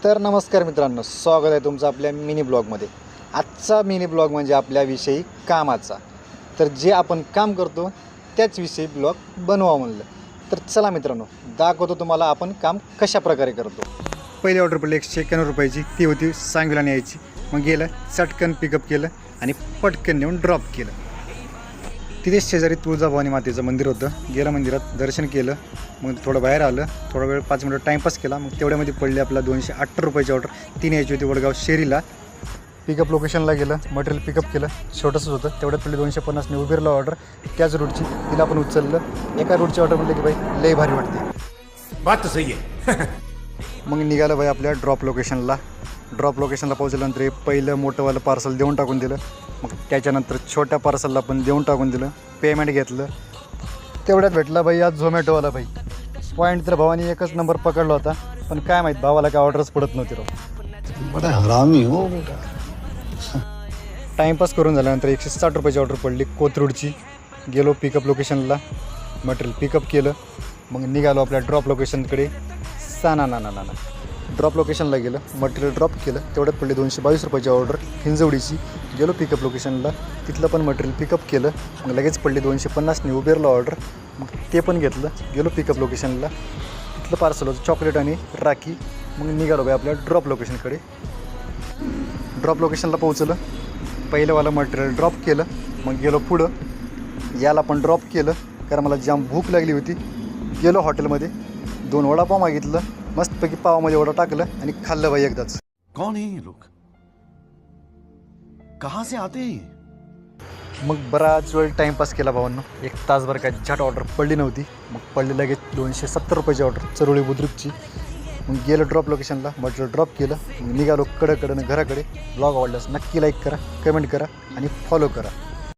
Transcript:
तर नमस्कार मित्रांनो, स्वागत आहे तुमचं आपल्या मिनी ब्लॉगमध्ये। आजचा मिनी ब्लॉग म्हणजे आपल्याविषयी कामाचा। तर जे आपण काम करतो त्याच विषयी ब्लॉग बनवा म्हणलं। तर चला मित्रांनो, दाखवतो तुम्हाला आपण काम कशा प्रकारे करतो। पहिली ऑर्डर पडली 191 रुपयाची, ती होती सांगवीला न्यायची। मग गेलं, चटकन पिकअप केलं आणि पटकन नेऊन ड्रॉप केलं। तिथेच शेजारी तुळजाभवानी मातेचं मंदिर होतं। गेलं मंदिरात, दर्शन केलं, मग थोडं बाहेर आलं, थोडा वेळ 5 मिनिटं टाईमपास केला। मग तेवढ्यामध्ये पडली आपला 208 रुपयाची ऑर्डर। ती न्यायची होती वडगाव शेरीला। पिकअप लोकेशनला गेलं, मटेरियल पिकअप केलं, छोटंसंच होतं। तेवढ्यात पडली 250ने उबेरला ऑर्डर, त्याच रूटची। तिला पण उचललं। एका रूटची ऑर्डर म्हटलं की बाई लय भारी वाटते, बात तो सही है। मग निघालं बाई आपल्या ड्रॉप लोकेशनला। ड्रॉप लोकेशनला पोहोचल्यानंतर हे पहिलं मोठंवालं पार्सल देऊन टाकून दिलं। मग त्याच्यानंतर छोट्या पार्सलला पण देऊन टाकून दिलं, पेमेंट घेतलं। तेवढ्यात भेटला बाई आज झोमॅटोवाला बाई। पॉईंट तर भावानी एकच नंबर पकडला होता, पण काय माहीत भावाला काय ऑर्डरच पडत नव्हती राव। बड़ा हरामी हो बेटा। टाईमपास करून झाल्यानंतर 160 रुपयाची ऑर्डर पडली कोथरूडची। गेलो पिकअप लोकेशनला, मटेरियल पिकअप केलं। मग निघालो आपल्या ड्रॉप लोकेशनकडे। ना ड्रॉप लोकेशनला गेलं, मटेरियल ड्रॉप केलं। तेवढ्यात पडली 222 रुपयाची ऑर्डर हिंजवडीची। गेलो पिकअप लोकेशनला, तिथलं पण मटेरियल पिकअप केलं। मग लगेच पडली 250ने उबेरला ऑर्डर, मग ते पण घेतलं। गेलो पिकअप लोकेशनला, तिथलं पार्सल होतं चॉकलेट आणि राखी। मग निघालो बाई आपल्या ड्रॉप लोकेशनकडे। ड्रॉप लोकेशनला पोहोचलं, पहिलंवालं मटेरियल ड्रॉप केलं। मग गेलो पुढं, याला पण ड्रॉप केलं, कारण मला जाम भूक लागली होती। गेलो हॉटेलमध्ये, 2 वडापाव मागितलं, मस्तपैकी पावामध्ये वडा टाकलं आणि खाल्लं बाई एकदाच। कौन है ये लोग, कहाँ से आते हैं? मग बराच वेळ टाईमपास केला भावांनो। 1 तासभर काय झट ऑर्डर पडली नव्हती। मग पडली लगेच 270 रुपयाची ऑर्डर चरोळी बुद्रुकची। मग गेलं ड्रॉप लोकेशनला, मटेरियल ड्रॉप केलं। मग निघालो कडकडनं घराकडे। ब्लॉग आवडल्यास नक्की लाईक करा, कमेंट करा आणि फॉलो करा।